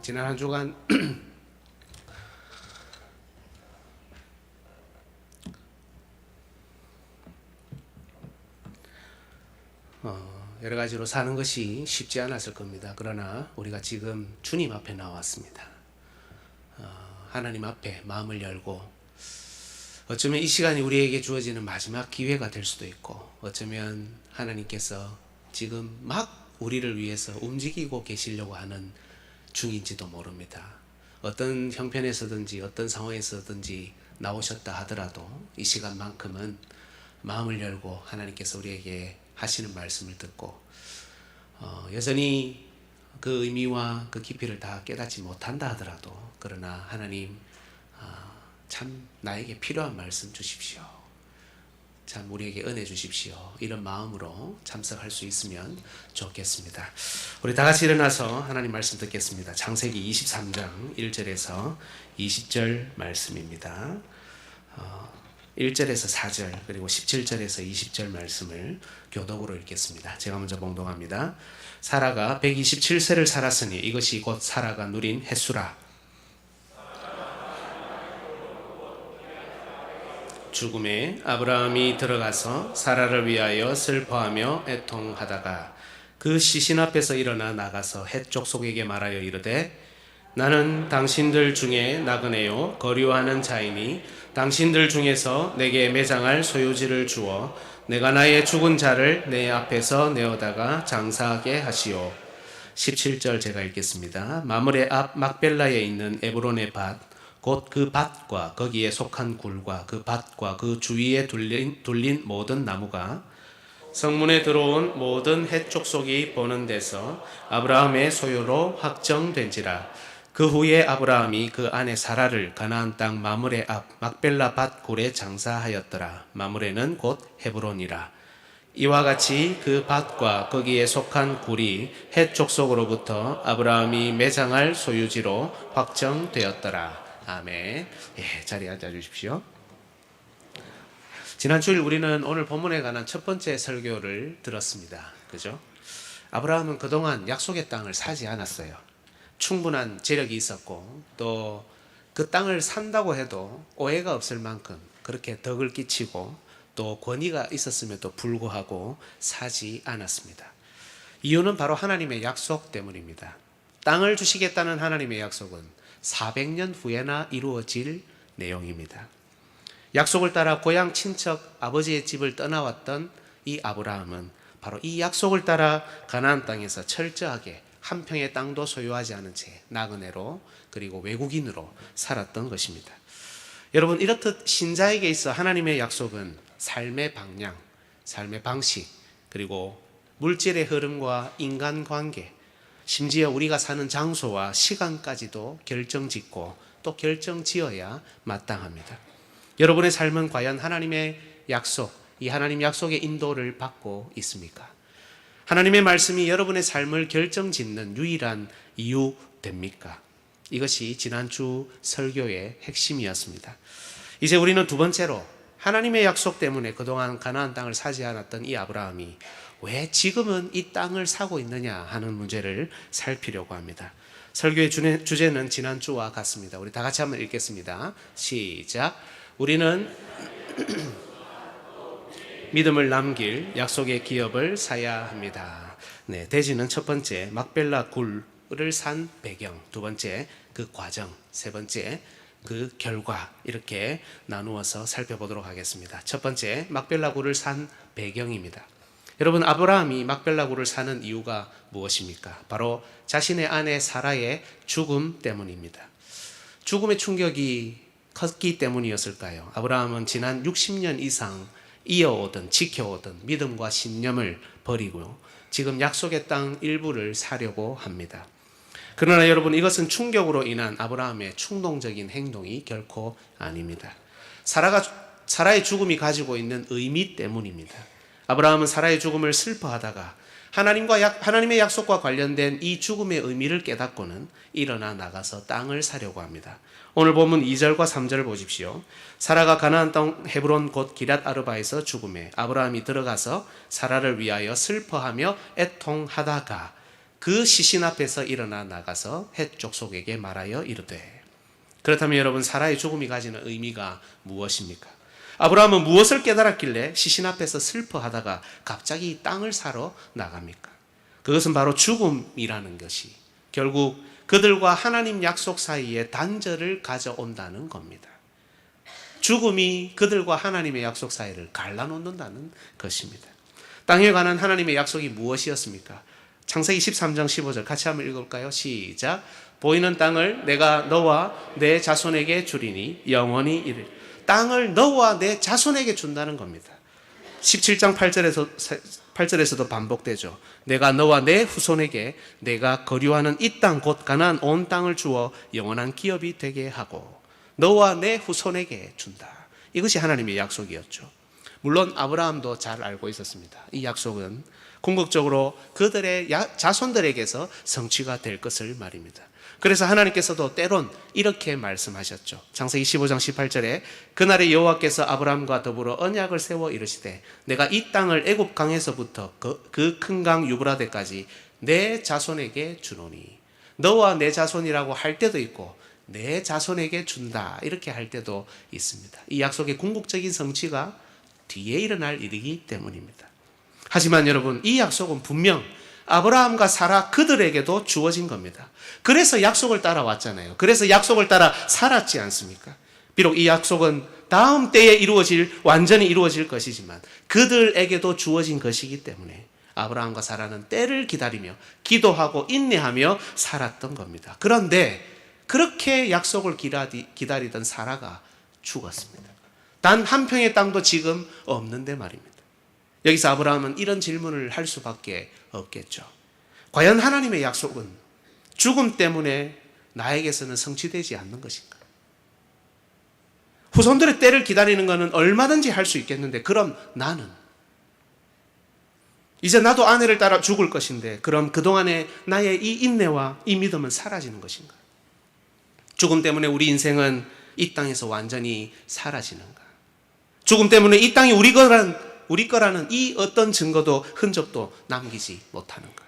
지난 한 주간 여러 가지로 사는 것이 쉽지 않았을 겁니다. 그러나 우리가 지금 주님 앞에 나왔습니다. 하나님 앞에 마음을 열고 어쩌면 이 시간이 우리에게 주어지는 마지막 기회가 될 수도 있고, 어쩌면 하나님께서 지금 막 우리를 위해서 움직이고 계시려고 하는 중인지도 모릅니다. 어떤 형편에서든지 어떤 상황에서든지 나오셨다 하더라도 이 시간만큼은 마음을 열고 하나님께서 우리에게 하시는 말씀을 듣고 여전히 그 의미와 그 깊이를 다 깨닫지 못한다 하더라도, 그러나 하나님 참 나에게 필요한 말씀 주십시오, 참 우리에게 은혜 주십시오, 이런 마음으로 참석할 수 있으면 좋겠습니다. 우리 다 같이 일어나서 하나님 말씀 듣겠습니다. 창세기 23장 1절에서 20절 말씀입니다. 1절에서 4절 그리고 17절에서 20절 말씀을 교독으로 읽겠습니다. 제가 먼저 봉독합니다. 사라가 127세를 살았으니 이것이 곧 사라가 누린 햇수라. 죽음에 아브라함이 들어가서 사라를 위하여 슬퍼하며 애통하다가 그 시신 앞에서 일어나 나가서 헷 족속에게 말하여 이르되, 나는 당신들 중에 나그네요 거류하는 자이니 당신들 중에서 내게 매장할 소유지를 주어 내가 나의 죽은 자를 내 앞에서 내어다가 장사하게 하시오. 17절 제가 읽겠습니다. 마므레 앞 막벨라에 있는 에브론의 밭 곧 그 밭과 거기에 속한 굴과 그 밭과 그 주위에 둘린 모든 나무가 성문에 들어온 모든 헷 족속이 보는 데서 아브라함의 소유로 확정된지라. 그 후에 아브라함이 그 아내 사라를 가나안 땅 마므레 앞 막벨라 밭 굴에 장사하였더라. 마므레는 곧 헤브론이라. 이와 같이 그 밭과 거기에 속한 굴이 헷 족속으로부터 아브라함이 매장할 소유지로 확정되었더라. 아멘. 자리에 앉아 주십시오. 지난 주일 우리는 오늘 본문에 관한 첫 번째 설교를 들었습니다. 그죠? 아브라함은 그동안 약속의 땅을 사지 않았어요. 충분한 재력이 있었고 또 그 땅을 산다고 해도 오해가 없을 만큼 그렇게 덕을 끼치고 또 권위가 있었음에도 불구하고 사지 않았습니다. 이유는 바로 하나님의 약속 때문입니다. 땅을 주시겠다는 하나님의 약속은 400년 후에나 이루어질 내용입니다. 약속을 따라 고향 친척 아버지의 집을 떠나왔던 이 아브라함은 바로 이 약속을 따라 가나안 땅에서 철저하게 한 평의 땅도 소유하지 않은 채 나그네로 그리고 외국인으로 살았던 것입니다. 여러분, 이렇듯 신자에게 있어 하나님의 약속은 삶의 방향, 삶의 방식, 그리고 물질의 흐름과 인간관계, 심지어 우리가 사는 장소와 시간까지도 결정짓고 또 결정지어야 마땅합니다. 여러분의 삶은 과연 하나님의 약속, 이 하나님 약속의 인도를 받고 있습니까? 하나님의 말씀이 여러분의 삶을 결정짓는 유일한 이유 됩니까? 이것이 지난주 설교의 핵심이었습니다. 이제 우리는 두 번째로 하나님의 약속 때문에 그동안 가나안 땅을 사지 않았던 이 아브라함이 왜 지금은 이 땅을 사고 있느냐 하는 문제를 살피려고 합니다. 설교의 주제는 지난주와 같습니다. 우리 다 같이 한번 읽겠습니다. 시작. 우리는 믿음을 남길 약속의 기업을 사야 합니다. 네, 대지는 첫 번째 막벨라 굴을 산 배경, 두 번째 그 과정, 세 번째 그 결과, 이렇게 나누어서 살펴보도록 하겠습니다. 첫 번째, 막벨라 굴을 산 배경입니다. 여러분, 아브라함이 막벨라 굴을 사는 이유가 무엇입니까? 바로 자신의 아내 사라의 죽음 때문입니다. 죽음의 충격이 컸기 때문이었을까요? 아브라함은 지난 60년 이상 이어오던 지켜오던 믿음과 신념을 버리고 지금 약속의 땅 일부를 사려고 합니다. 그러나 여러분, 이것은 충격으로 인한 아브라함의 충동적인 행동이 결코 아닙니다. 사라의 죽음이 가지고 있는 의미 때문입니다. 아브라함은 사라의 죽음을 슬퍼하다가 하나님의 약속과 관련된 이 죽음의 의미를 깨닫고는 일어나 나가서 땅을 사려고 합니다. 오늘 본문 2절과 3절을 보십시오. 사라가 가나안 땅 헤브론 곧 기랏 아르바에서 죽음에 아브라함이 들어가서 사라를 위하여 슬퍼하며 애통하다가 그 시신 앞에서 일어나 나가서 헷족속에게 말하여 이르되. 그렇다면 여러분, 사라의 죽음이 가지는 의미가 무엇입니까? 아브라함은 무엇을 깨달았길래 시신 앞에서 슬퍼하다가 갑자기 땅을 사러 나갑니까? 그것은 바로 죽음이라는 것이 결국 그들과 하나님 약속 사이에 단절을 가져온다는 겁니다. 죽음이 그들과 하나님의 약속 사이를 갈라놓는다는 것입니다. 땅에 관한 하나님의 약속이 무엇이었습니까? 창세기 13장 15절 같이 한번 읽어볼까요? 시작. 보이는 땅을 내가 너와 내 자손에게 주리니 영원히 이르리. 땅을 너와 내 자손에게 준다는 겁니다. 17장 8절에서도 반복되죠. 내가 너와 내 후손에게 내가 거류하는 이 땅 곧 가나안 온 땅을 주어 영원한 기업이 되게 하고 너와 내 후손에게 준다. 이것이 하나님의 약속이었죠. 물론 아브라함도 잘 알고 있었습니다. 이 약속은 궁극적으로 그들의 자손들에게서 성취가 될 것을 말입니다. 그래서 하나님께서도 때론 이렇게 말씀하셨죠. 창세기 15장 18절에 그날에 여호와께서 아브라함과 더불어 언약을 세워 이르시되 내가 이 땅을 애굽 강에서부터 그 큰 강 유브라데까지 내 자손에게 주노니. 너와 내 자손이라고 할 때도 있고 내 자손에게 준다 이렇게 할 때도 있습니다. 이 약속의 궁극적인 성취가 뒤에 일어날 일이기 때문입니다. 하지만 여러분, 이 약속은 분명 아브라함과 사라 그들에게도 주어진 겁니다. 그래서 약속을 따라왔잖아요. 그래서 약속을 따라 살았지 않습니까? 비록 이 약속은 다음 때에 완전히 이루어질 것이지만 그들에게도 주어진 것이기 때문에 아브라함과 사라는 때를 기다리며 기도하고 인내하며 살았던 겁니다. 그런데 그렇게 약속을 기다리던 사라가 죽었습니다. 단 한 평의 땅도 지금 없는데 말입니다. 여기서 아브라함은 이런 질문을 할 수밖에 없겠죠. 과연 하나님의 약속은 죽음 때문에 나에게서는 성취되지 않는 것인가? 후손들의 때를 기다리는 것은 얼마든지 할 수 있겠는데 그럼 나는 이제 나도 아내를 따라 죽을 것인데 그럼 그동안의 나의 이 인내와 이 믿음은 사라지는 것인가? 죽음 때문에 우리 인생은 이 땅에서 완전히 사라지는가? 죽음 때문에 이 땅이 우리 거라는 이 어떤 증거도 흔적도 남기지 못하는가?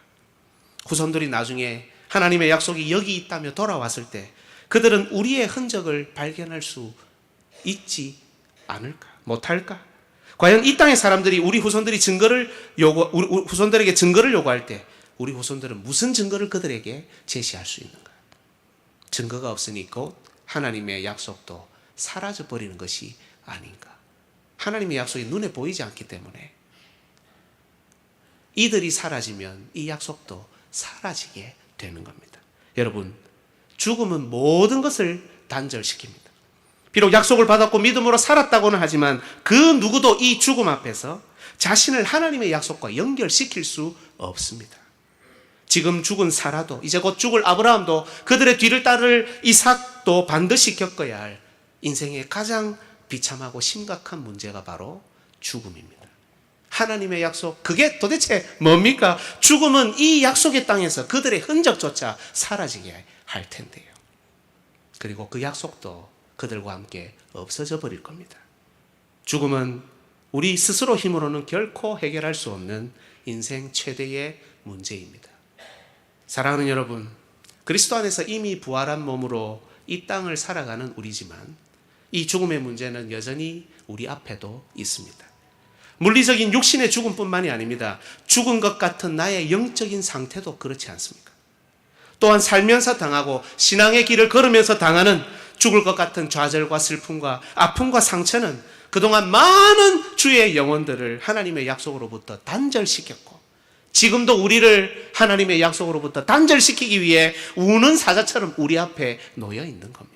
후손들이 나중에 하나님의 약속이 여기 있다며 돌아왔을 때 그들은 우리의 흔적을 발견할 수 있지 않을까? 못할까? 과연 이 땅의 사람들이 우리 후손들에게 증거를 요구할 때 우리 후손들은 무슨 증거를 그들에게 제시할 수 있는가? 증거가 없으니 곧 하나님의 약속도 사라져버리는 것이 아닌가? 하나님의 약속이 눈에 보이지 않기 때문에 이들이 사라지면 이 약속도 사라지게 되는 겁니다. 여러분, 죽음은 모든 것을 단절시킵니다. 비록 약속을 받았고 믿음으로 살았다고는 하지만 그 누구도 이 죽음 앞에서 자신을 하나님의 약속과 연결시킬 수 없습니다. 지금 죽은 사라도 이제 곧 죽을 아브라함도 그들의 뒤를 따를 이삭도 반드시 겪어야 할 인생의 가장 비참하고 심각한 문제가 바로 죽음입니다. 하나님의 약속, 그게 도대체 뭡니까? 죽음은 이 약속의 땅에서 그들의 흔적조차 사라지게 할 텐데요. 그리고 그 약속도 그들과 함께 없어져 버릴 겁니다. 죽음은 우리 스스로 힘으로는 결코 해결할 수 없는 인생 최대의 문제입니다. 사랑하는 여러분, 그리스도 안에서 이미 부활한 몸으로 이 땅을 살아가는 우리지만 이 죽음의 문제는 여전히 우리 앞에도 있습니다. 물리적인 육신의 죽음뿐만이 아닙니다. 죽은 것 같은 나의 영적인 상태도 그렇지 않습니까? 또한 살면서 당하고 신앙의 길을 걸으면서 당하는 죽을 것 같은 좌절과 슬픔과 아픔과 상처는 그동안 많은 주의 영혼들을 하나님의 약속으로부터 단절시켰고 지금도 우리를 하나님의 약속으로부터 단절시키기 위해 우는 사자처럼 우리 앞에 놓여 있는 겁니다.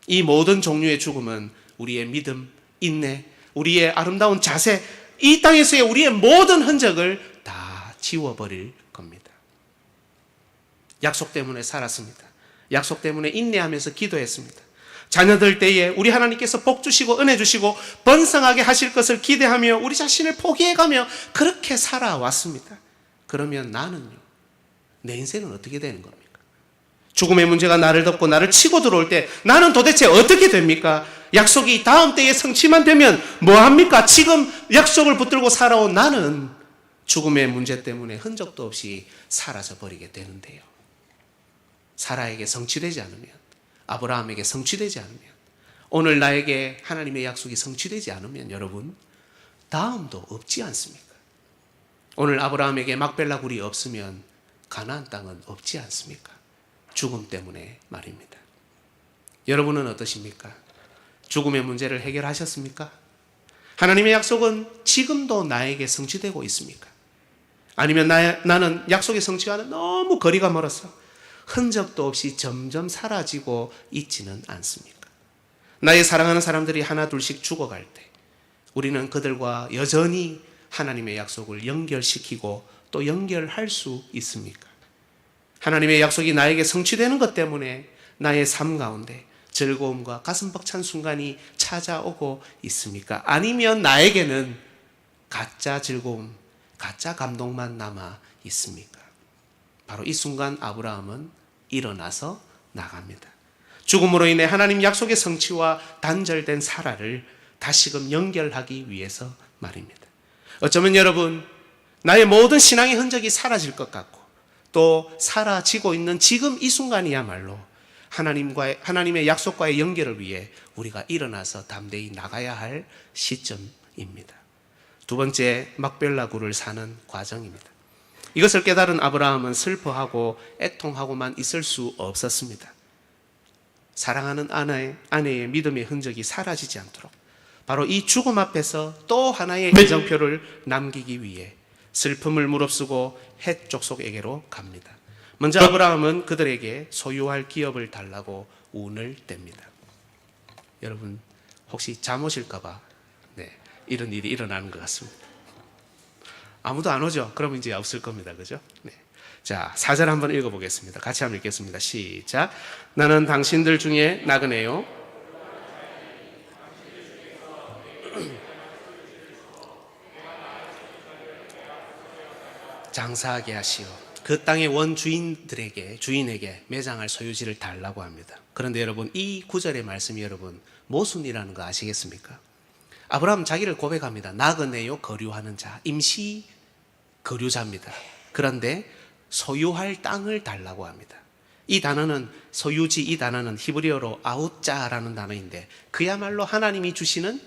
이 모든 종류의 죽음은 우리의 믿음, 인내, 우리의 아름다운 자세, 이 땅에서의 우리의 모든 흔적을 다 지워버릴 겁니다. 약속 때문에 살았습니다. 약속 때문에 인내하면서 기도했습니다. 자녀들 때에 우리 하나님께서 복 주시고 은혜 주시고 번성하게 하실 것을 기대하며 우리 자신을 포기해가며 그렇게 살아왔습니다. 그러면 나는요, 내 인생은 어떻게 되는 겁니까? 죽음의 문제가 나를 덮고 나를 치고 들어올 때 나는 도대체 어떻게 됩니까? 약속이 다음 때에 성취만 되면 뭐합니까? 지금 약속을 붙들고 살아온 나는 죽음의 문제 때문에 흔적도 없이 사라져 버리게 되는데요. 사라에게 성취되지 않으면, 아브라함에게 성취되지 않으면, 오늘 나에게 하나님의 약속이 성취되지 않으면 여러분, 다음도 없지 않습니까? 오늘 아브라함에게 막벨라 굴이 없으면 가나안 땅은 없지 않습니까? 죽음 때문에 말입니다. 여러분은 어떠십니까? 죽음의 문제를 해결하셨습니까? 하나님의 약속은 지금도 나에게 성취되고 있습니까? 아니면 나는 약속의 성취와는 너무 거리가 멀어서 흔적도 없이 점점 사라지고 있지는 않습니까? 나의 사랑하는 사람들이 하나 둘씩 죽어갈 때 우리는 그들과 여전히 하나님의 약속을 연결시키고 또 연결할 수 있습니까? 하나님의 약속이 나에게 성취되는 것 때문에 나의 삶 가운데 즐거움과 가슴 벅찬 순간이 찾아오고 있습니까? 아니면 나에게는 가짜 즐거움, 가짜 감동만 남아 있습니까? 바로 이 순간 아브라함은 일어나서 나갑니다. 죽음으로 인해 하나님 약속의 성취와 단절된 사라를 다시금 연결하기 위해서 말입니다. 어쩌면 여러분, 나의 모든 신앙의 흔적이 사라질 것 같고 또 사라지고 있는 지금 이 순간이야말로 하나님의 약속과의 연결을 위해 우리가 일어나서 담대히 나가야 할 시점입니다. 두 번째, 막벨라 굴을 사는 과정입니다. 이것을 깨달은 아브라함은 슬퍼하고 애통하고만 있을 수 없었습니다. 사랑하는 아내의 믿음의 흔적이 사라지지 않도록 바로 이 죽음 앞에서 또 하나의 애정표를 남기기 위해 슬픔을 무릅쓰고 헷 족속에게로 갑니다. 먼저 아브라함은 그들에게 소유할 기업을 달라고 운을 뗍니다. 여러분 혹시 잠 오실까봐 이런 일이 일어나는 것 같습니다. 아무도 안 오죠? 그럼 이제 없을 겁니다. 그죠? 네. 자, 4절 한번 읽어보겠습니다. 같이 한번 읽겠습니다. 시작. 나는 당신들 중에 나그네요. 장사하게 하시오. 그 땅의 주인에게 매장할 소유지를 달라고 합니다. 그런데 여러분, 이 구절의 말씀이 여러분 모순이라는 거 아시겠습니까? 아브라함 자기를 고백합니다. 나그네요, 거류하는 자, 임시 거류자입니다. 그런데 소유할 땅을 달라고 합니다. 이 단어는 소유지, 이 단어는 히브리어로 아웃자라는 단어인데 그야말로 하나님이 주시는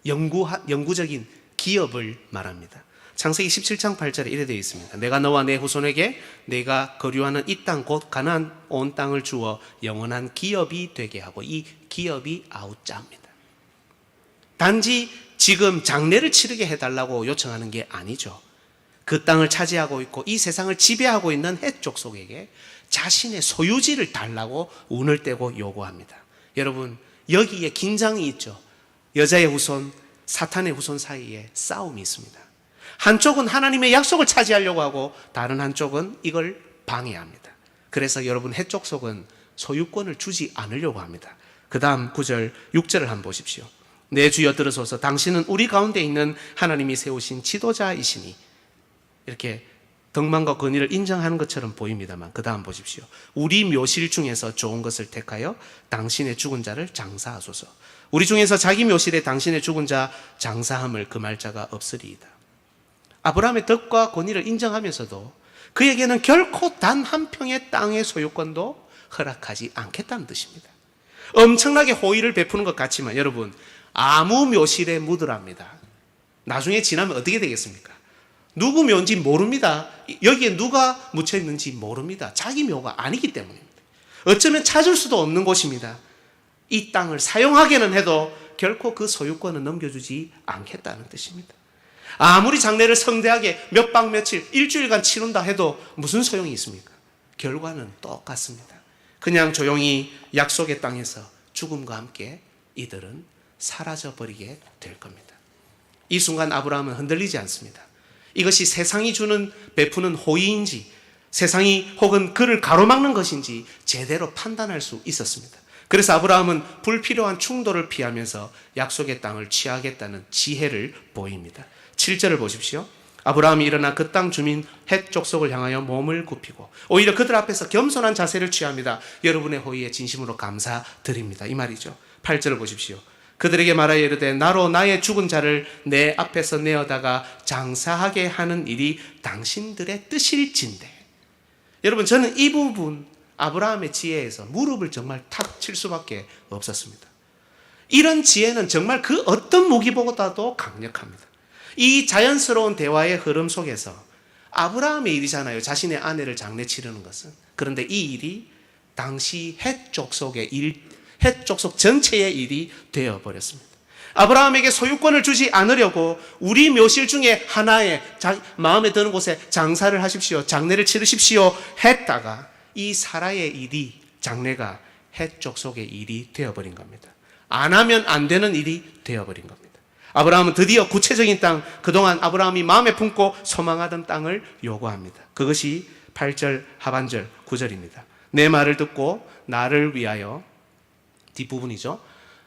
영구적인 기업을 말합니다. 창세기 17장 8절에 이래 되어 있습니다. 내가 너와 내 후손에게 내가 거류하는 이 땅 곧 가나안 온 땅을 주어 영원한 기업이 되게 하고, 이 기업이 아웃자입니다. 단지 지금 장례를 치르게 해달라고 요청하는 게 아니죠. 그 땅을 차지하고 있고 이 세상을 지배하고 있는 헷 족속에게 자신의 소유지를 달라고 운을 떼고 요구합니다. 여러분, 여기에 긴장이 있죠. 여자의 후손, 사탄의 후손 사이에 싸움이 있습니다. 한쪽은 하나님의 약속을 차지하려고 하고 다른 한쪽은 이걸 방해합니다. 그래서 여러분, 헷 족속은 소유권을 주지 않으려고 합니다. 그 다음 9절, 6절을 한번 보십시오. 내 주여 들으소서. 당신은 우리 가운데 있는 하나님이 세우신 지도자이시니. 이렇게 덕망과 권위를 인정하는 것처럼 보입니다만 그 다음 보십시오. 우리 묘실 중에서 좋은 것을 택하여 당신의 죽은 자를 장사하소서. 우리 중에서 자기 묘실에 당신의 죽은 자 장사함을 금할 자가 없으리이다. 아브라함의 덕과 권위를 인정하면서도 그에게는 결코 단 한 평의 땅의 소유권도 허락하지 않겠다는 뜻입니다. 엄청나게 호의를 베푸는 것 같지만 여러분, 아무 묘실에 묻으랍니다. 나중에 지나면 어떻게 되겠습니까? 누구 묘인지 모릅니다. 여기에 누가 묻혀 있는지 모릅니다. 자기 묘가 아니기 때문입니다. 어쩌면 찾을 수도 없는 곳입니다. 이 땅을 사용하게는 해도 결코 그 소유권은 넘겨주지 않겠다는 뜻입니다. 아무리 장례를 성대하게 몇 박 며칠, 일주일간 치른다 해도 무슨 소용이 있습니까? 결과는 똑같습니다. 그냥 조용히 약속의 땅에서 죽음과 함께 이들은 사라져버리게 될 겁니다. 이 순간 아브라함은 흔들리지 않습니다. 이것이 세상이 베푸는 호의인지 세상이 혹은 그를 가로막는 것인지 제대로 판단할 수 있었습니다. 그래서 아브라함은 불필요한 충돌을 피하면서 약속의 땅을 취하겠다는 지혜를 보입니다. 7절을 보십시오. 아브라함이 일어나 그 땅 주민 헷 족속을 향하여 몸을 굽히고 오히려 그들 앞에서 겸손한 자세를 취합니다. 여러분의 호의에 진심으로 감사드립니다. 이 말이죠. 8절을 보십시오. 그들에게 말하여 이르되 나로 나의 죽은 자를 내 앞에서 내어다가 장사하게 하는 일이 당신들의 뜻일진대. 여러분, 저는 이 부분 아브라함의 지혜에서 무릎을 정말 탁 칠 수밖에 없었습니다. 이런 지혜는 정말 그 어떤 무기보다도 강력합니다. 이 자연스러운 대화의 흐름 속에서 아브라함의 일이잖아요, 자신의 아내를 장례 치르는 것은. 그런데 이 일이 당시 헷 족속의 헷 족속 전체의 일이 되어버렸습니다. 아브라함에게 소유권을 주지 않으려고 우리 묘실 중에 하나에 마음에 드는 곳에 장사를 하십시오, 장례를 치르십시오 했다가 이 사라의 일이, 장례가 헷 족속의 일이 되어버린 겁니다. 안 하면 안 되는 일이 되어버린 겁니다. 아브라함은 드디어 구체적인 땅, 그동안 아브라함이 마음에 품고 소망하던 땅을 요구합니다. 그것이 8절 하반절 9절입니다. 내 말을 듣고 나를 위하여, 뒷부분이죠,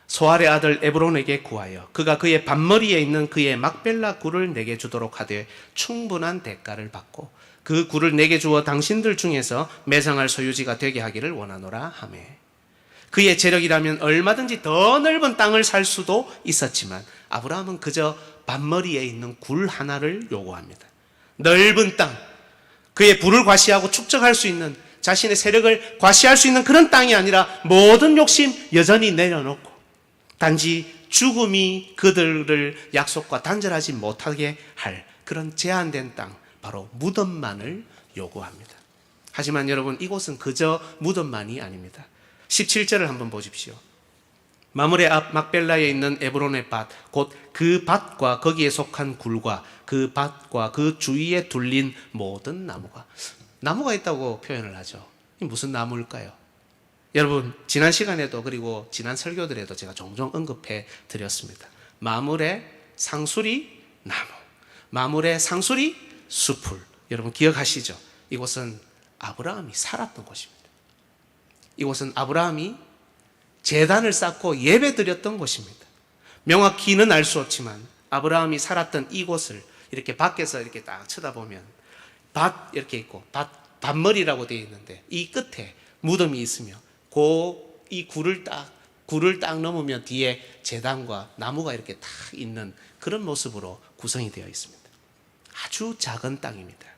소알의 아들 에브론에게 구하여 그가 그의 반머리에 있는 그의 막벨라 굴을 내게 주도록 하되 충분한 대가를 받고 그 굴을 내게 주어 당신들 중에서 매상할 소유지가 되게 하기를 원하노라 하매, 그의 재력이라면 얼마든지 더 넓은 땅을 살 수도 있었지만 아브라함은 그저 반머리에 있는 굴 하나를 요구합니다. 넓은 땅, 그의 부를 과시하고 축적할 수 있는, 자신의 세력을 과시할 수 있는 그런 땅이 아니라 모든 욕심 여전히 내려놓고 단지 죽음이 그들을 약속과 단절하지 못하게 할 그런 제한된 땅, 바로 무덤만을 요구합니다. 하지만 여러분, 이곳은 그저 무덤만이 아닙니다. 17절을 한번 보십시오. 마므레 앞 막벨라에 있는 에브론의 밭, 곧 그 밭과 거기에 속한 굴과 그 밭과 그 주위에 둘린 모든 나무가 있다고 표현을 하죠. 이 무슨 나무일까요? 여러분, 지난 시간에도 그리고 지난 설교들에도 제가 종종 언급해 드렸습니다. 마므레 상수리 나무, 마므레 상수리 수풀. 여러분 기억하시죠? 이곳은 아브라함이 살았던 곳입니다. 이곳은 아브라함이 제단을 쌓고 예배 드렸던 곳입니다. 명확히는 알 수 없지만 아브라함이 살았던 이곳을 이렇게 밖에서 이렇게 딱 쳐다보면 밭 이렇게 있고 밭머리라고 되어 있는데 이 끝에 무덤이 있으며 이 굴을 딱 넘으면 뒤에 제단과 나무가 이렇게 딱 있는 그런 모습으로 구성이 되어 있습니다. 아주 작은 땅입니다.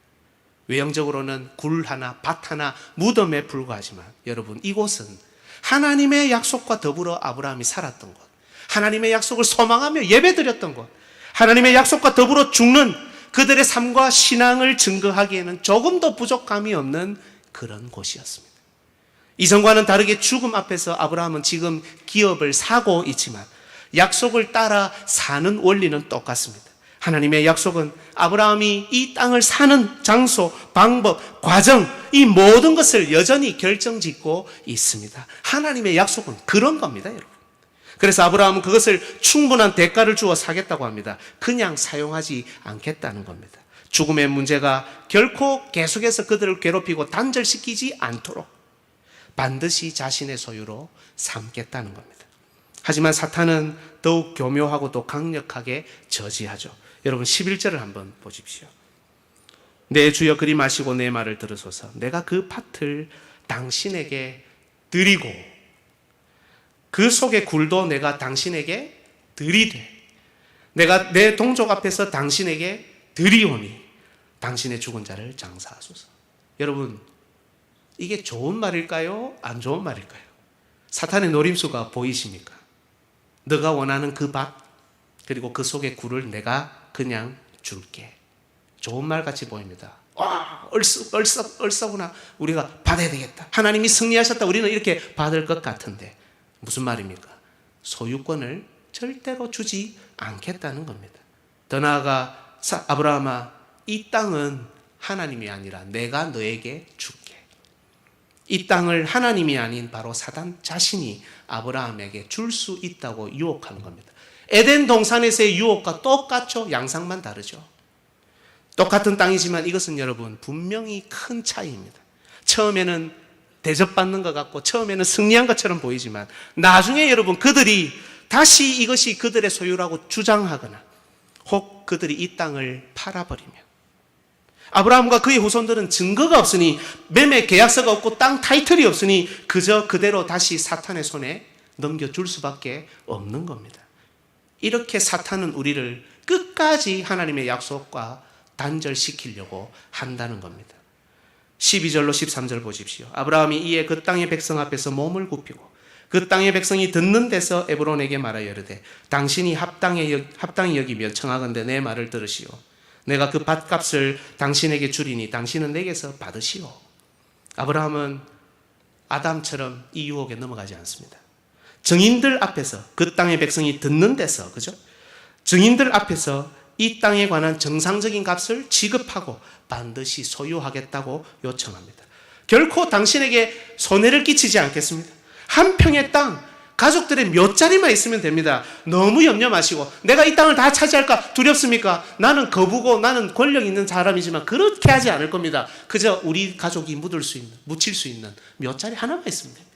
외형적으로는 굴 하나, 밭 하나, 무덤에 불과하지만 여러분, 이곳은 하나님의 약속과 더불어 아브라함이 살았던 곳, 하나님의 약속을 소망하며 예배드렸던 곳, 하나님의 약속과 더불어 죽는 그들의 삶과 신앙을 증거하기에는 조금도 부족함이 없는 그런 곳이었습니다. 이전과는 다르게 죽음 앞에서 아브라함은 지금 기업을 사고 있지만 약속을 따라 사는 원리는 똑같습니다. 하나님의 약속은 아브라함이 이 땅을 사는 장소, 방법, 과정, 이 모든 것을 여전히 결정짓고 있습니다. 하나님의 약속은 그런 겁니다, 여러분. 그래서 아브라함은 그것을 충분한 대가를 주어 사겠다고 합니다. 그냥 사용하지 않겠다는 겁니다. 죽음의 문제가 결코 계속해서 그들을 괴롭히고 단절시키지 않도록 반드시 자신의 소유로 삼겠다는 겁니다. 하지만 사탄은 더욱 교묘하고도 강력하게 저지하죠. 여러분 11절을 한번 보십시오. 내 주여 그리 마시고 내 말을 들으소서. 내가 그 밭을 당신에게 드리고 그 속의 굴도 내가 당신에게 드리되 내가 내 동족 앞에서 당신에게 드리오니 당신의 죽은 자를 장사하소서. 여러분, 이게 좋은 말일까요? 안 좋은 말일까요? 사탄의 노림수가 보이십니까? 너가 원하는 그 밭 그리고 그 속의 굴을 내가 그냥 줄게. 좋은 말 같이 보입니다. 와, 얼싸구나. 우리가 받아야 되겠다. 하나님이 승리하셨다. 우리는 이렇게 받을 것 같은데 무슨 말입니까? 소유권을 절대로 주지 않겠다는 겁니다. 더 나아가 아브라함아, 이 땅은 하나님이 아니라 내가 너에게 줄게. 이 땅을 하나님이 아닌 바로 사단 자신이 아브라함에게 줄 수 있다고 유혹하는 겁니다. 에덴 동산에서의 유혹과 똑같죠. 양상만 다르죠. 똑같은 땅이지만 이것은 여러분 분명히 큰 차이입니다. 처음에는 대접받는 것 같고 처음에는 승리한 것처럼 보이지만 나중에 여러분 그들이 다시 이것이 그들의 소유라고 주장하거나 혹 그들이 이 땅을 팔아버리면, 아브라함과 그의 후손들은 증거가 없으니 매매 계약서가 없고 땅 타이틀이 없으니 그저 그대로 다시 사탄의 손에 넘겨줄 수밖에 없는 겁니다. 이렇게 사탄은 우리를 끝까지 하나님의 약속과 단절시키려고 한다는 겁니다. 12절로 13절 보십시오. 아브라함이 이에 그 땅의 백성 앞에서 몸을 굽히고 그 땅의 백성이 듣는 데서 에브론에게 말하여 이르되 당신이 합당히 여기며 청하건대 내 말을 들으시오. 내가 그 밭값을 당신에게 주리니 당신은 내게서 받으시오. 아브라함은 아담처럼 이 유혹에 넘어가지 않습니다. 증인들 앞에서, 그 땅의 백성이 듣는 데서, 그죠? 증인들 앞에서 이 땅에 관한 정상적인 값을 지급하고 반드시 소유하겠다고 요청합니다. 결코 당신에게 손해를 끼치지 않겠습니다. 한 평의 땅, 가족들의 몇 자리만 있으면 됩니다. 너무 염려 마시고 내가 이 땅을 다 차지할까 두렵습니까? 나는 거부고 나는 권력 있는 사람이지만 그렇게 하지 않을 겁니다. 그저 우리 가족이 묻힐 수 있는 몇 자리 하나만 있으면 됩니다.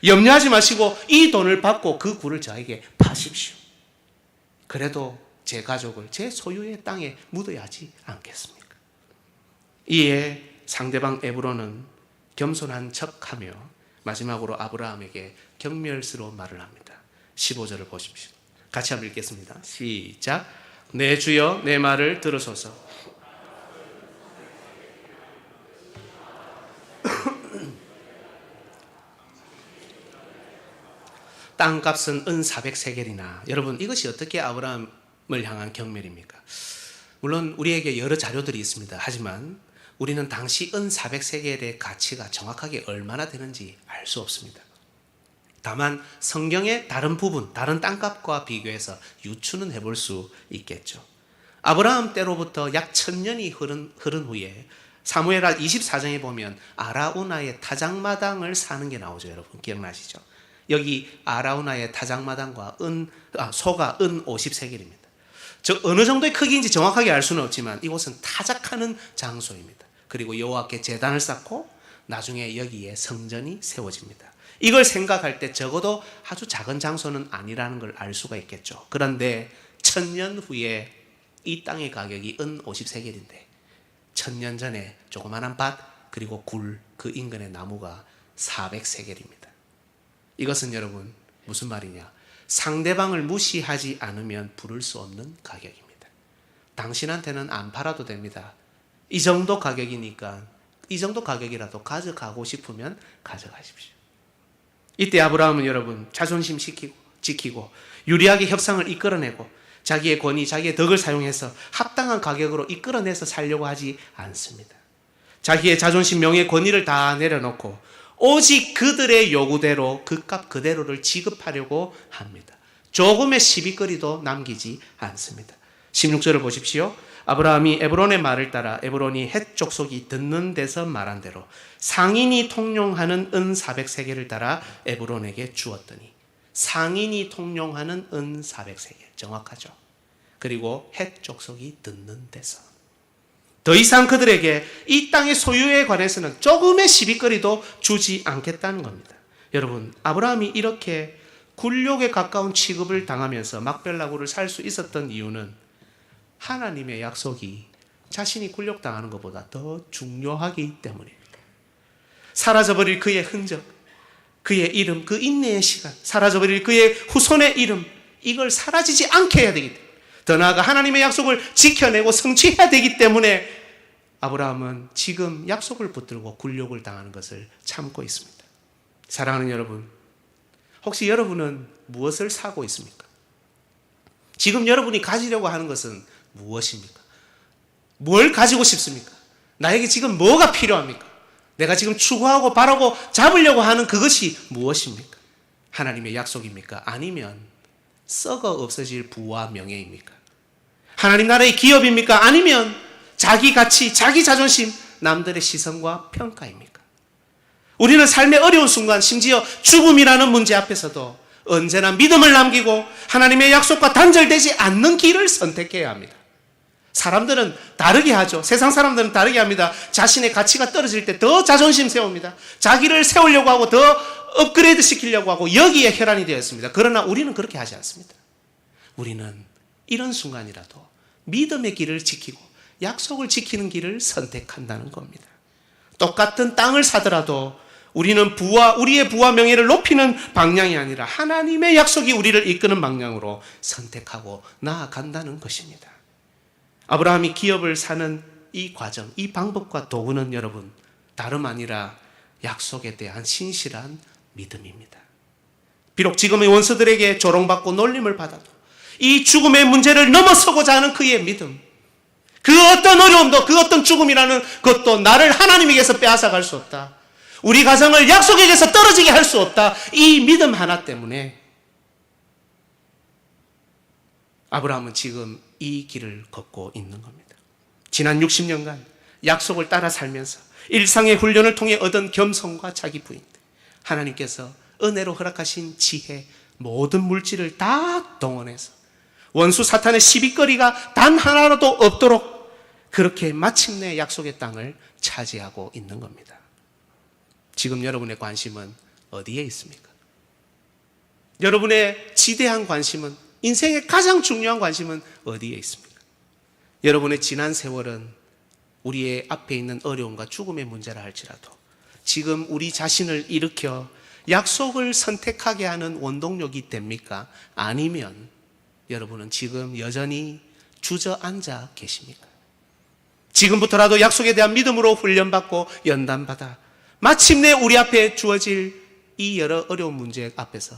염려하지 마시고 이 돈을 받고 그 굴을 저에게 파십시오. 그래도 제 가족을 제 소유의 땅에 묻어야 하지 않겠습니까? 이에 상대방 에브론은 겸손한 척하며 마지막으로 아브라함에게 경멸스러운 말을 합니다. 15절을 보십시오. 같이 한번 읽겠습니다. 시작. 내 주여 내 말을 들으소서. 땅값은 은 400세겔이나. 여러분, 이것이 어떻게 아브라함을 향한 경멸입니까? 물론 우리에게 여러 자료들이 있습니다. 하지만 우리는 당시 은 400세겔의 가치가 정확하게 얼마나 되는지 알 수 없습니다. 다만 성경의 다른 부분, 다른 땅값과 비교해서 유추는 해볼 수 있겠죠. 아브라함 때로부터 약 1000년이 흐른 후에 사무엘하 24장에 보면 아라우나의 타작마당을 사는 게 나오죠. 여러분 기억나시죠? 여기 아라우나의 타작마당과 소가 은 50세겔입니다. 어느 정도의 크기인지 정확하게 알 수는 없지만 이곳은 타작하는 장소입니다. 그리고 여호와께 제단을 쌓고 나중에 여기에 성전이 세워집니다. 이걸 생각할 때 적어도 아주 작은 장소는 아니라는 걸 알 수가 있겠죠. 그런데 1000년 후에 이 땅의 가격이 은 50세겔인데 1000년 전에 조그마한 밭 그리고 굴, 그 인근의 나무가 400세겔입니다. 이것은 여러분 무슨 말이냐? 상대방을 무시하지 않으면 부를 수 없는 가격입니다. 당신한테는 안 팔아도 됩니다. 이 정도 가격이니까 이 정도 가격이라도 가져가고 싶으면 가져가십시오. 이때 아브라함은 여러분 자존심 지키고 유리하게 협상을 이끌어내고 자기의 권위, 자기의 덕을 사용해서 합당한 가격으로 이끌어내서 살려고 하지 않습니다. 자기의 자존심, 명예, 권위를 다 내려놓고 오직 그들의 요구대로 그 값 그대로를 지급하려고 합니다. 조금의 시비거리도 남기지 않습니다. 16절을 보십시오. 아브라함이 에브론의 말을 따라 에브론이 헷 족속이 듣는 데서 말한 대로 상인이 통용하는 은 400세겔을 따라 에브론에게 주었더니, 상인이 통용하는 은 400세겔 정확하죠. 그리고 헷 족속이 듣는 데서 더 이상 그들에게 이 땅의 소유에 관해서는 조금의 시비거리도 주지 않겠다는 겁니다. 여러분, 아브라함이 이렇게 굴욕에 가까운 취급을 당하면서 막벨라굴을 살 수 있었던 이유는 하나님의 약속이 자신이 굴욕당하는 것보다 더 중요하기 때문입니다. 사라져버릴 그의 흔적, 그의 이름, 그 인내의 시간, 사라져버릴 그의 후손의 이름, 이걸 사라지지 않게 해야 되기 때문에, 더 나아가 하나님의 약속을 지켜내고 성취해야 되기 때문에 아브라함은 지금 약속을 붙들고 굴욕을 당하는 것을 참고 있습니다. 사랑하는 여러분, 혹시 여러분은 무엇을 사고 있습니까? 지금 여러분이 가지려고 하는 것은 무엇입니까? 뭘 가지고 싶습니까? 나에게 지금 뭐가 필요합니까? 내가 지금 추구하고 바라고 잡으려고 하는 그것이 무엇입니까? 하나님의 약속입니까? 아니면 썩어 없어질 부와 명예입니까? 하나님 나라의 기업입니까? 아니면 자기 가치, 자기 자존심, 남들의 시선과 평가입니까? 우리는 삶의 어려운 순간, 심지어 죽음이라는 문제 앞에서도 언제나 믿음을 남기고 하나님의 약속과 단절되지 않는 길을 선택해야 합니다. 사람들은 다르게 하죠. 세상 사람들은 다르게 합니다. 자신의 가치가 떨어질 때 더 자존심 세웁니다. 자기를 세우려고 하고 더 업그레이드 시키려고 하고 여기에 혈안이 되었습니다. 그러나 우리는 그렇게 하지 않습니다. 우리는 이런 순간이라도 믿음의 길을 지키고 약속을 지키는 길을 선택한다는 겁니다. 똑같은 땅을 사더라도 우리는 우리의 부와 명예를 높이는 방향이 아니라 하나님의 약속이 우리를 이끄는 방향으로 선택하고 나아간다는 것입니다. 아브라함이 기업을 사는 이 과정, 이 방법과 도구는 여러분 다름 아니라 약속에 대한 신실한 믿음입니다. 비록 지금의 원수들에게 조롱받고 놀림을 받아도 이 죽음의 문제를 넘어서고자 하는 그의 믿음, 그 어떤 어려움도, 그 어떤 죽음이라는 것도 나를 하나님에게서 빼앗아갈 수 없다. 우리 가정을 약속에게서 떨어지게 할 수 없다. 이 믿음 하나 때문에 아브라함은 지금 이 길을 걷고 있는 겁니다. 지난 60년간 약속을 따라 살면서 일상의 훈련을 통해 얻은 겸손과 자기 부인, 하나님께서 은혜로 허락하신 지혜, 모든 물질을 다 동원해서 원수 사탄의 시비거리가 단 하나라도 없도록 그렇게 마침내 약속의 땅을 차지하고 있는 겁니다. 지금 여러분의 관심은 어디에 있습니까? 여러분의 지대한 관심은, 인생의 가장 중요한 관심은 어디에 있습니까? 여러분의 지난 세월은 우리의 앞에 있는 어려움과 죽음의 문제라 할지라도 지금 우리 자신을 일으켜 약속을 선택하게 하는 원동력이 됩니까? 아니면 여러분은 지금 여전히 주저앉아 계십니까? 지금부터라도 약속에 대한 믿음으로 훈련받고 연단받아 마침내 우리 앞에 주어질 이 여러 어려운 문제 앞에서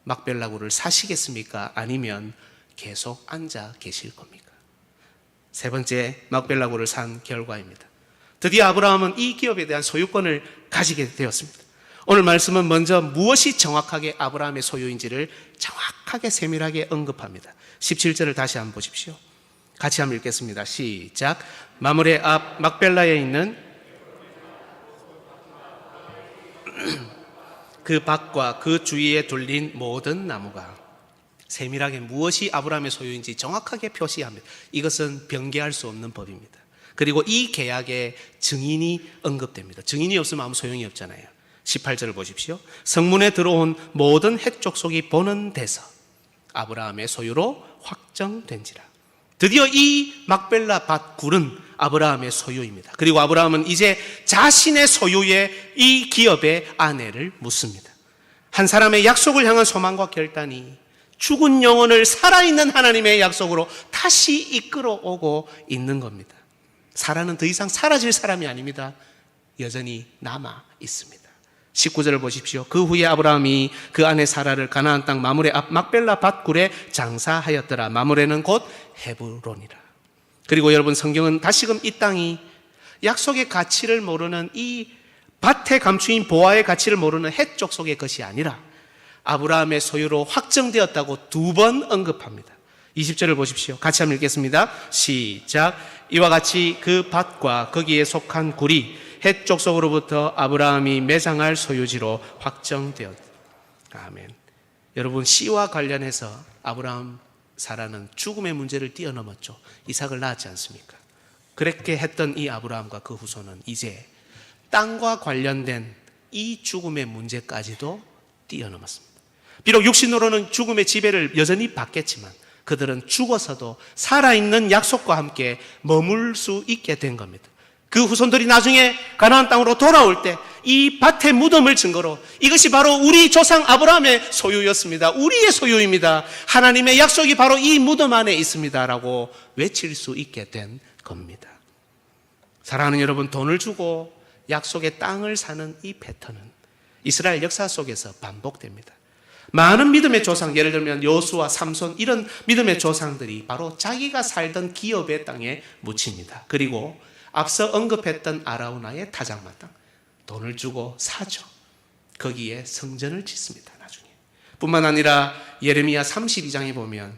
막벨라구를 사시겠습니까? 아니면 계속 앉아 계실 겁니까? 세 번째, 막벨라구를 산 결과입니다. 드디어 아브라함은 이 기업에 대한 소유권을 가지게 되었습니다. 오늘 말씀은 먼저 무엇이 정확하게 아브라함의 소유인지를 정확하게 세밀하게 언급합니다. 17절을 다시 한번 보십시오. 같이 한번 읽겠습니다. 시작. 마므레 앞 막벨라에 있는 그 밭과 그 주위에 둘린 모든 나무가, 세밀하게 무엇이 아브라함의 소유인지 정확하게 표시합니다. 이것은 변개할 수 없는 법입니다. 그리고 이 계약에 증인이 언급됩니다. 증인이 없으면 아무 소용이 없잖아요. 18절을 보십시오. 성문에 들어온 모든 헷 족속이 보는 데서 아브라함의 소유로 확정된지라. 드디어 이 막벨라 밭 굴은 아브라함의 소유입니다. 그리고 아브라함은 이제 자신의 소유의 이 기업의 아내를 묻습니다. 한 사람의 약속을 향한 소망과 결단이 죽은 영혼을 살아있는 하나님의 약속으로 다시 이끌어오고 있는 겁니다. 사라는 더 이상 사라질 사람이 아닙니다. 여전히 남아 있습니다. 19절을 보십시오. 그 후에 아브라함이 그 아내 사라를 가나안 땅 마므레 앞 막벨라 밭굴에 장사하였더라. 마므레는 곧 헤브론이라. 그리고 여러분, 성경은 다시금 이 땅이 약속의 가치를 모르는, 이 밭에 감추인 보화의 가치를 모르는 헷 족속의 것이 아니라 아브라함의 소유로 확정되었다고 두 번 언급합니다. 20절을 보십시오. 같이 한번 읽겠습니다. 시작. 이와 같이 그 밭과 거기에 속한 굴이 헷 족속으로부터 아브라함이 매장할 소유지로 확정되었다. 아멘. 여러분, 씨와 관련해서 아브라함 사라는 죽음의 문제를 뛰어넘었죠. 이삭을 낳았지 않습니까? 그렇게 했던 이 아브라함과 그 후손은 이제 땅과 관련된 이 죽음의 문제까지도 뛰어넘었습니다. 비록 육신으로는 죽음의 지배를 여전히 받겠지만 그들은 죽어서도 살아있는 약속과 함께 머물 수 있게 된 겁니다. 그 후손들이 나중에 가나안 땅으로 돌아올 때 이 밭의 무덤을 증거로 이것이 바로 우리 조상 아브라함의 소유였습니다. 우리의 소유입니다. 하나님의 약속이 바로 이 무덤 안에 있습니다라고 외칠 수 있게 된 겁니다. 사랑하는 여러분, 돈을 주고 약속의 땅을 사는 이 패턴은 이스라엘 역사 속에서 반복됩니다. 많은 믿음의 조상, 예를 들면 여호수아, 삼손, 이런 믿음의 조상들이 바로 자기가 살던 기업의 땅에 묻힙니다. 그리고 앞서 언급했던 아라우나의 타작마 땅, 돈을 주고 사죠. 거기에 성전을 짓습니다. 나중에 뿐만 아니라 예레미야 32장에 보면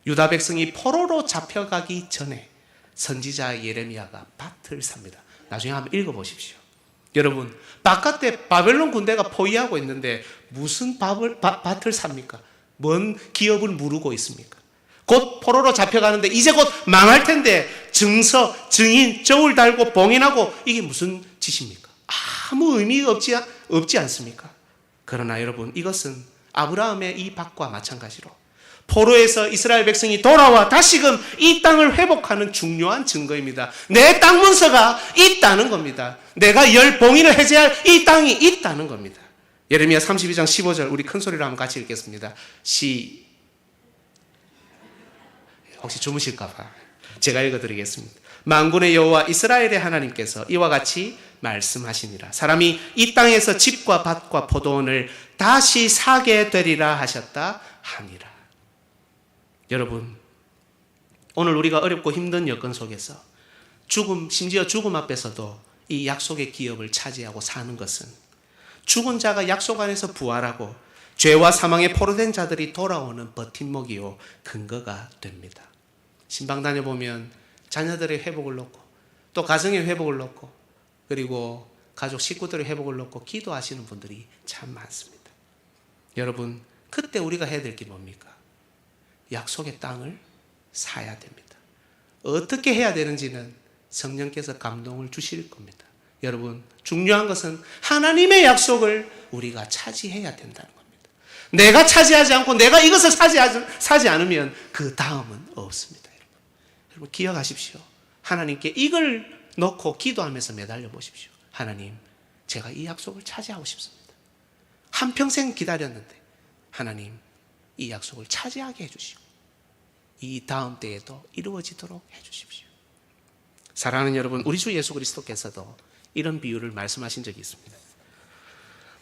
유다 백성이 포로로 잡혀가기 전에 선지자 예레미야가 밭을 삽니다. 나중에 한번 읽어보십시오. 여러분, 바깥에 바벨론 군대가 포위하고 있는데 무슨 밭을 삽니까? 뭔 기업을 무르고 있습니까? 곧 포로로 잡혀가는데 이제 곧 망할 텐데 증서, 증인, 저울 달고 봉인하고, 이게 무슨 짓입니까? 아무 의미가 없지 않습니까? 그러나 여러분, 이것은 아브라함의 이 밭과 마찬가지로 포로에서 이스라엘 백성이 돌아와 다시금 이 땅을 회복하는 중요한 증거입니다. 내 땅 문서가 있다는 겁니다. 내가 열 봉인을 해제할 이 땅이 있다는 겁니다. 예레미야 32장 15절 우리 큰 소리로 한번 같이 읽겠습니다. 혹시 주무실까 봐 제가 읽어드리겠습니다. 만군의 여호와 이스라엘의 하나님께서 이와 같이 말씀하시니라. 사람이 이 땅에서 집과 밭과 포도원을 다시 사게 되리라 하셨다 하니라. 여러분, 오늘 우리가 어렵고 힘든 여건 속에서 죽음, 심지어 죽음 앞에서도 이 약속의 기업을 차지하고 사는 것은 죽은 자가 약속 안에서 부활하고 죄와 사망에 포로된 자들이 돌아오는 버팀목이요 근거가 됩니다. 신방 다녀보면 자녀들의 회복을 놓고 또 가정의 회복을 놓고 그리고 가족 식구들의 회복을 놓고 기도하시는 분들이 참 많습니다. 여러분, 그때 우리가 해야 될 게 뭡니까? 약속의 땅을 사야 됩니다. 어떻게 해야 되는지는 성령께서 감동을 주실 겁니다. 여러분, 중요한 것은 하나님의 약속을 우리가 차지해야 된다는 겁니다. 내가 차지하지 않고 내가 이것을 사지 않으면 그 다음은 없습니다. 여러분, 기억하십시오. 하나님께 이걸 놓고 기도하면서 매달려 보십시오. 하나님, 제가 이 약속을 차지하고 싶습니다. 한평생 기다렸는데 하나님, 이 약속을 차지하게 해주시고 이 다음 때에도 이루어지도록 해주십시오. 사랑하는 여러분, 우리 주 예수 그리스도께서도 이런 비유를 말씀하신 적이 있습니다.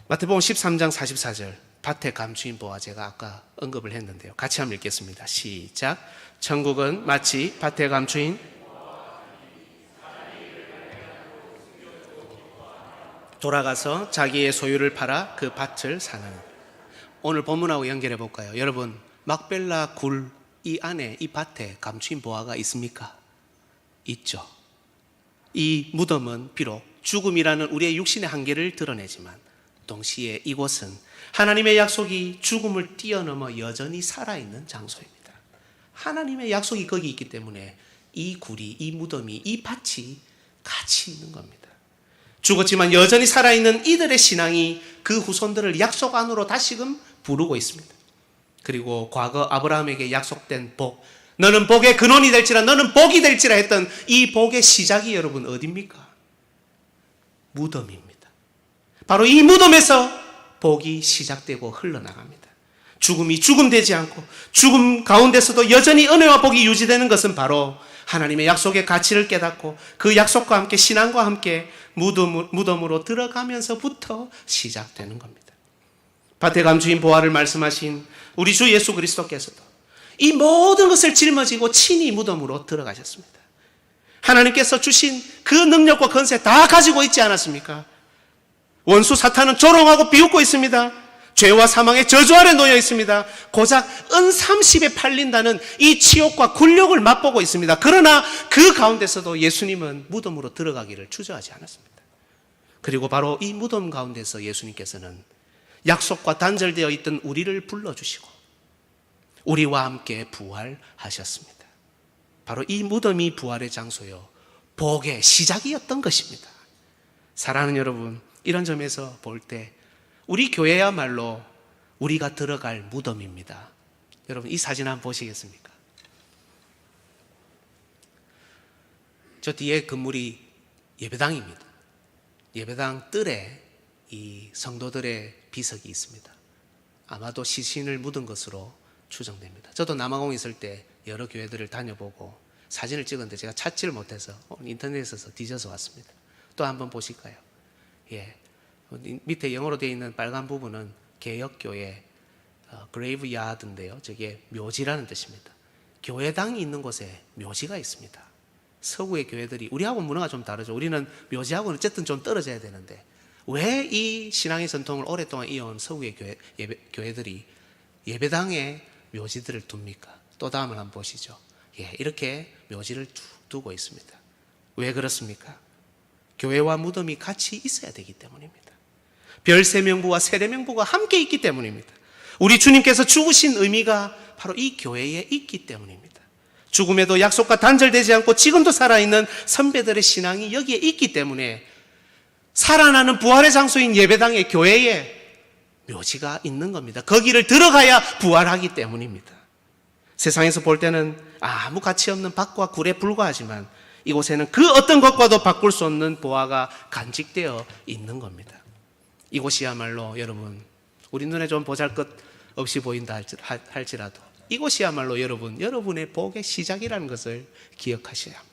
마태복음 13장 44절 밭의 감추인 보화, 제가 아까 언급을 했는데요. 같이 한번 읽겠습니다. 시작. 천국은 마치 밭에 감추인 돌아가서 자기의 소유를 팔아 그 밭을 사는. 오늘 본문하고 연결해 볼까요? 여러분, 막벨라 굴 이 안에 이 밭에 감추인 보화가 있습니까? 있죠. 이 무덤은 비록 죽음이라는 우리의 육신의 한계를 드러내지만 동시에 이곳은 하나님의 약속이 죽음을 뛰어넘어 여전히 살아있는 장소입니다. 하나님의 약속이 거기 있기 때문에 이 굴이, 이 무덤이, 이 밭이 가치 있는 겁니다. 죽었지만 여전히 살아있는 이들의 신앙이 그 후손들을 약속 안으로 다시금 부르고 있습니다. 그리고 과거 아브라함에게 약속된 복, 너는 복의 근원이 될지라, 너는 복이 될지라 했던 이 복의 시작이 여러분 어디입니까? 무덤입니다. 바로 이 무덤에서 복이 시작되고 흘러나갑니다. 죽음이 죽음되지 않고 죽음 가운데서도 여전히 은혜와 복이 유지되는 것은 바로 하나님의 약속의 가치를 깨닫고 그 약속과 함께 신앙과 함께 무덤으로 들어가면서부터 시작되는 겁니다. 밭에 감추인 보화를 말씀하신 우리 주 예수 그리스도께서도 이 모든 것을 짊어지고 친히 무덤으로 들어가셨습니다. 하나님께서 주신 그 능력과 권세 다 가지고 있지 않았습니까? 원수 사탄은 조롱하고 비웃고 있습니다. 죄와 사망의 저주 아래 놓여 있습니다. 고작 은 30에 팔린다는 이 치욕과 굴욕을 맛보고 있습니다. 그러나 그 가운데서도 예수님은 무덤으로 들어가기를 주저하지 않았습니다. 그리고 바로 이 무덤 가운데서 예수님께서는 약속과 단절되어 있던 우리를 불러주시고 우리와 함께 부활하셨습니다. 바로 이 무덤이 부활의 장소요, 복의 시작이었던 것입니다. 사랑하는 여러분, 이런 점에서 볼 때 우리 교회야말로 우리가 들어갈 무덤입니다. 여러분, 이 사진 한번 보시겠습니까? 저 뒤에 건물이 예배당입니다. 예배당 뜰에 이 성도들의 비석이 있습니다. 아마도 시신을 묻은 것으로 추정됩니다. 저도 남아공 있을 때 여러 교회들을 다녀보고 사진을 찍었는데 제가 찾지를 못해서 인터넷에서 뒤져서 왔습니다. 또 한번 보실까요? 예, 밑에 영어로 되어 있는 빨간 부분은 개혁교회 그레이브 야드인데요. 저게 묘지라는 뜻입니다. 교회당이 있는 곳에 묘지가 있습니다. 서구의 교회들이 우리하고 문화가 좀 다르죠. 우리는 묘지하고는 어쨌든 좀 떨어져야 되는데 왜 이 신앙의 전통을 오랫동안 이어온 서구의 교회들이 예배당에 묘지들을 둡니까? 또 다음을 한번 보시죠. 예, 이렇게 묘지를 두고 있습니다. 왜 그렇습니까? 교회와 무덤이 같이 있어야 되기 때문입니다. 별세명부와 세례명부가 함께 있기 때문입니다. 우리 주님께서 죽으신 의미가 바로 이 교회에 있기 때문입니다. 죽음에도 약속과 단절되지 않고 지금도 살아있는 선배들의 신앙이 여기에 있기 때문에 살아나는 부활의 장소인 예배당의 교회에 묘지가 있는 겁니다. 거기를 들어가야 부활하기 때문입니다. 세상에서 볼 때는 아무 가치 없는 밭과 굴에 불과하지만 이곳에는 그 어떤 것과도 바꿀 수 없는 보화가 간직되어 있는 겁니다. 이곳이야말로 여러분, 우리 눈에 좀 보잘것없이 보인다 할지라도 이곳이야말로 여러분의 복의 시작이라는 것을 기억하셔야 합니다.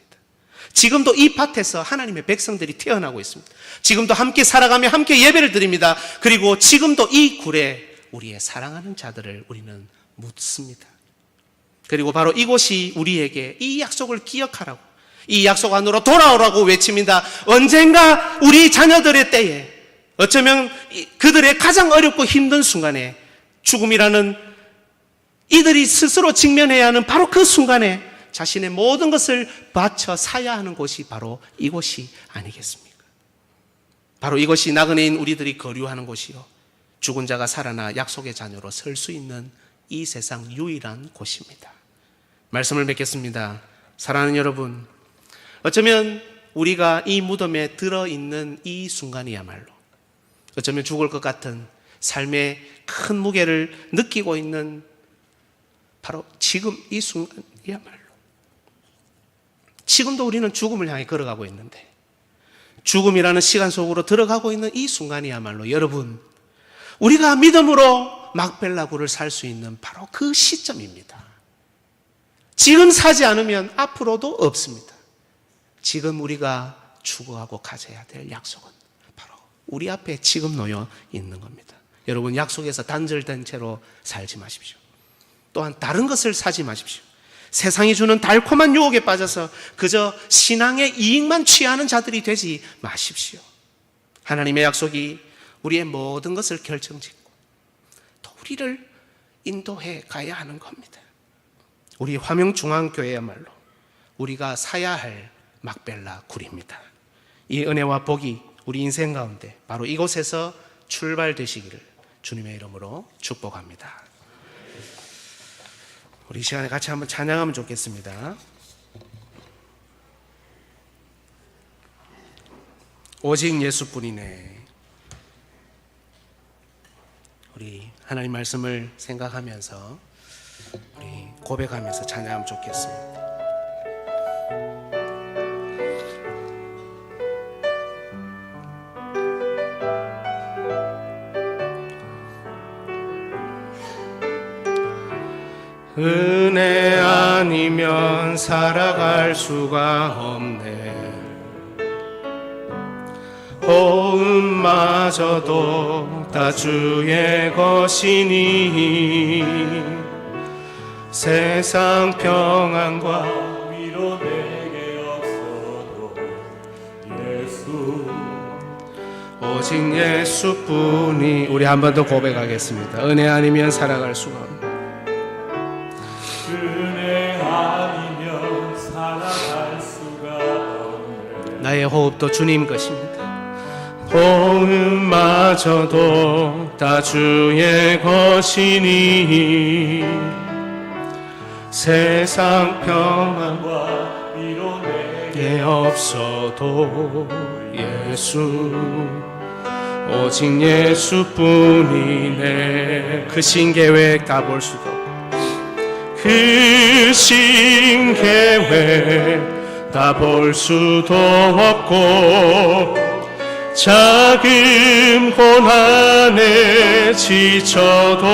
지금도 이 밭에서 하나님의 백성들이 태어나고 있습니다. 지금도 함께 살아가며 함께 예배를 드립니다. 그리고 지금도 이 굴에 우리의 사랑하는 자들을 우리는 묻습니다. 그리고 바로 이곳이 우리에게 이 약속을 기억하라고, 이 약속 안으로 돌아오라고 외칩니다. 언젠가 우리 자녀들의 때에, 어쩌면 그들의 가장 어렵고 힘든 순간에, 죽음이라는 이들이 스스로 직면해야 하는 바로 그 순간에 자신의 모든 것을 바쳐 사야 하는 곳이 바로 이곳이 아니겠습니까? 바로 이것이 나그네인 우리들이 거류하는 곳이요, 죽은 자가 살아나 약속의 자녀로 설 수 있는 이 세상 유일한 곳입니다. 말씀을 맺겠습니다. 사랑하는 여러분, 어쩌면 우리가 이 무덤에 들어있는 이 순간이야말로, 어쩌면 죽을 것 같은 삶의 큰 무게를 느끼고 있는 바로 지금 이 순간이야말로, 지금도 우리는 죽음을 향해 걸어가고 있는데, 죽음이라는 시간 속으로 들어가고 있는 이 순간이야말로 여러분, 우리가 믿음으로 막벨라굴을 살 수 있는 바로 그 시점입니다. 지금 사지 않으면 앞으로도 없습니다. 지금 우리가 추구하고 가져야 될 약속은 바로 우리 앞에 지금 놓여 있는 겁니다. 여러분, 약속에서 단절된 채로 살지 마십시오. 또한 다른 것을 사지 마십시오. 세상이 주는 달콤한 유혹에 빠져서 그저 신앙의 이익만 취하는 자들이 되지 마십시오. 하나님의 약속이 우리의 모든 것을 결정짓고 또 우리를 인도해 가야 하는 겁니다. 우리 화명중앙교회야말로 우리가 사야 할 막벨라 굴입니다. 이 은혜와 복이 우리 인생 가운데 바로 이곳에서 출발되시기를 주님의 이름으로 축복합니다. 우리 이 시간에 같이 한번 찬양하면 좋겠습니다. 오직 예수뿐이네. 우리 하나님 말씀을 생각하면서 우리 고백하면서 찬양하면 좋겠습니다. 은혜 아니면 살아갈 수가 없네. 호흡마저도 다 주의 것이니 세상 평안과 위로 내게 없어도 예수, 오직 예수뿐이. 우리 한 번 더 고백하겠습니다. 은혜 아니면 살아갈 수가 없네. 은혜 아니면 살아갈 수가 없네. 나의 호흡도 주님 것입니다. 호흡마저도 다 주의 것이니 세상 평안과 위로 내게 없어도 예수, 오직 예수뿐이네. 그 신계획 다 볼 수도 없고, 그 신계획 다 볼 수도 없고, 작은 고난에 지쳐도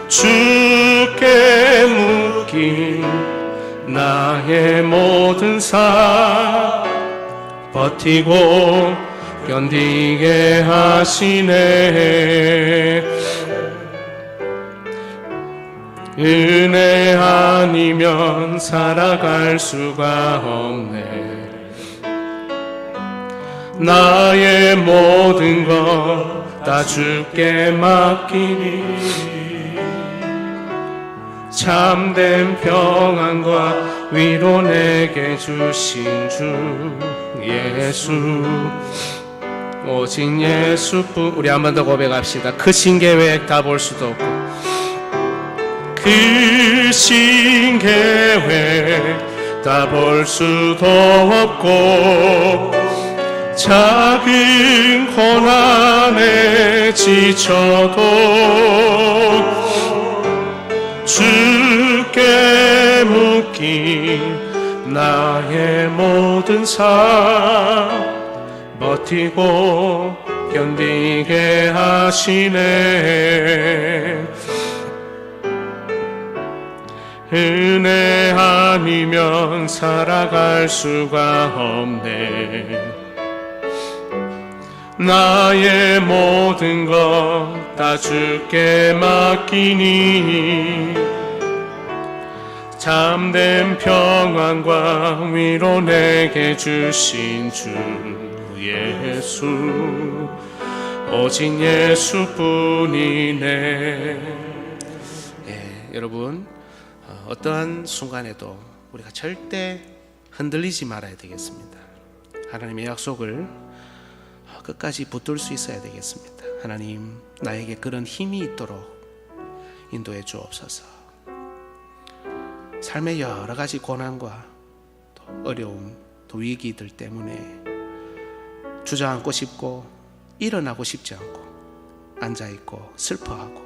주께 묶인 나의 모든 삶 버티고 견디게 하시네. 은혜 아니면 살아갈 수가 없네. 나의 모든 것 다 주께 맡기니 참된 평안과 위로 내게 주신 주 예수, 오직 예수뿐. 우리 한 번 더 고백합시다. 그 신계획 다 볼 수도 없고, 그 신계획 다 볼 수도 없고, 작은 고난에 지쳐도 주께 묶인 나의 모든 삶 버티고 견디게 하시네. 은혜 아니면 살아갈 수가 없네. 나의 모든 것 다 주께 맡기니 참된 평안과 위로 내게 주신 주 예수, 오직 예수뿐이네. 여러분, 어떠한 순간에도 우리가 절대 흔들리지 말아야 되겠습니다. 하나님의 약속을 끝까지 붙들 수 있어야 되겠습니다. 하나님, 나에게 그런 힘이 있도록 인도해 주옵소서. 삶의 여러 가지 고난과 또 어려움, 또 위기들 때문에 주저앉고 싶고 일어나고 싶지 않고 앉아있고 슬퍼하고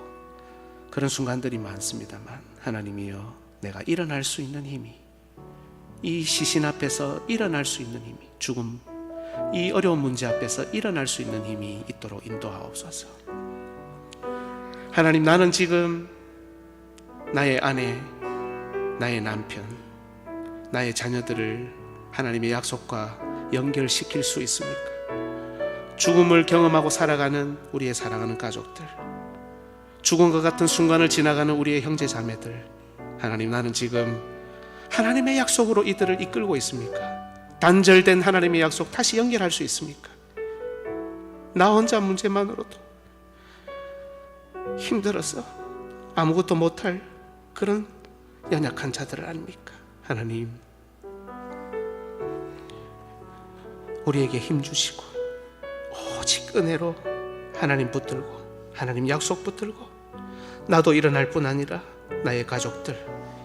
그런 순간들이 많습니다만, 하나님이여, 내가 일어날 수 있는 힘이, 이 시신 앞에서 일어날 수 있는 힘이, 죽음, 이 어려운 문제 앞에서 일어날 수 있는 힘이 있도록 인도하옵소서. 하나님, 나는 지금 나의 아내, 나의 남편, 나의 자녀들을 하나님의 약속과 연결시킬 수 있습니까? 죽음을 경험하고 살아가는 우리의 사랑하는 가족들, 죽음과 같은 순간을 지나가는 우리의 형제 자매들, 하나님, 나는 지금 하나님의 약속으로 이들을 이끌고 있습니까? 단절된 하나님의 약속 다시 연결할 수 있습니까? 나 혼자 문제만으로도 힘들어서 아무것도 못할 그런 연약한 자들을 아닙니까? 하나님, 우리에게 힘 주시고 오직 은혜로 하나님 붙들고 하나님 약속 붙들고 나도 일어날 뿐 아니라 나의 가족들,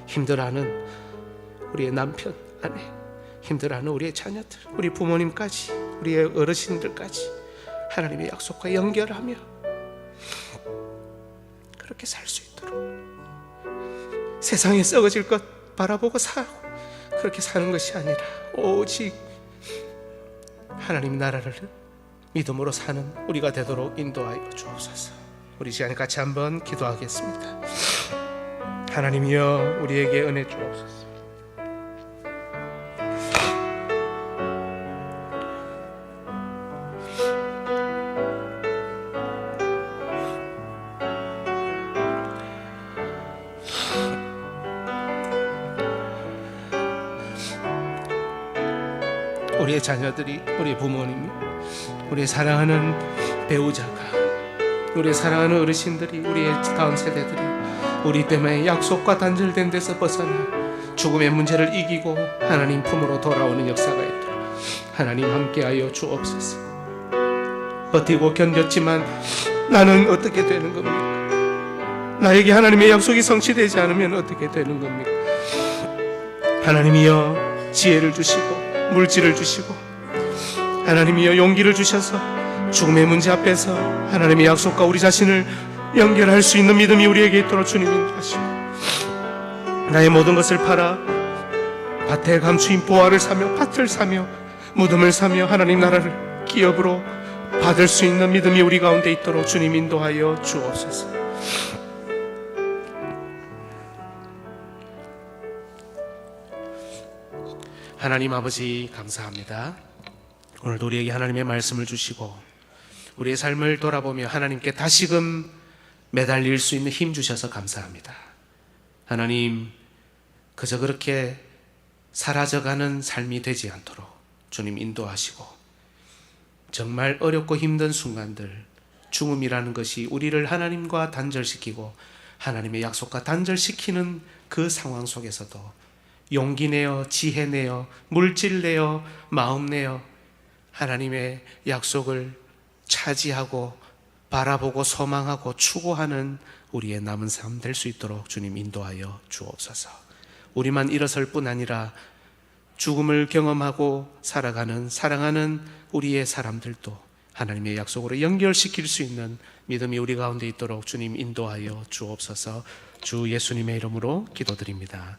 힘들어하는 우리의 남편, 아내, 힘들어하는 우리의 자녀들, 우리 부모님까지, 우리의 어르신들까지 하나님의 약속과 연결하며 그렇게 살 수 있도록, 세상에 썩어질 것 바라보고 살고 그렇게 사는 것이 아니라 오직 하나님 나라를 믿음으로 사는 우리가 되도록 인도하여 주옵소서. 우리 시간에 같이 한번 기도하겠습니다. 하나님이여, 우리에게 은혜 주옵소서. 우리의 자녀들이, 우리 부모님이, 우리의 사랑하는 배우자가, 우리의 사랑하는 어르신들이, 우리의 다음 세대들이 우리 때문에 약속과 단절된 데서 벗어나 죽음의 문제를 이기고 하나님 품으로 돌아오는 역사가 있도록 하나님 함께하여 주옵소서. 버티고 견뎠지만 나는 어떻게 되는 겁니까? 나에게 하나님의 약속이 성취되지 않으면 어떻게 되는 겁니까? 하나님이여, 지혜를 주시고 물질을 주시고 하나님이여, 용기를 주셔서 죽음의 문제 앞에서 하나님의 약속과 우리 자신을 연결할 수 있는 믿음이 우리에게 있도록 주님 인도하시고, 나의 모든 것을 팔아 밭에 감추인 보화를 사며 밭을 사며 무덤을 사며 하나님 나라를 기업으로 받을 수 있는 믿음이 우리 가운데 있도록 주님 인도하여 주옵소서. 하나님 아버지, 감사합니다. 오늘도 우리에게 하나님의 말씀을 주시고 우리의 삶을 돌아보며 하나님께 다시금 매달릴 수 있는 힘 주셔서 감사합니다. 하나님, 그저 그렇게 사라져가는 삶이 되지 않도록 주님 인도하시고, 정말 어렵고 힘든 순간들, 죽음이라는 것이 우리를 하나님과 단절시키고 하나님의 약속과 단절시키는 그 상황 속에서도 용기 내어, 지혜 내어, 물질 내어, 마음 내어 하나님의 약속을 차지하고 바라보고 소망하고 추구하는 우리의 남은 삶 될 수 있도록 주님 인도하여 주옵소서. 우리만 일어설 뿐 아니라 죽음을 경험하고 살아가는 사랑하는 우리의 사람들도 하나님의 약속으로 연결시킬 수 있는 믿음이 우리 가운데 있도록 주님 인도하여 주옵소서. 주 예수님의 이름으로 기도드립니다.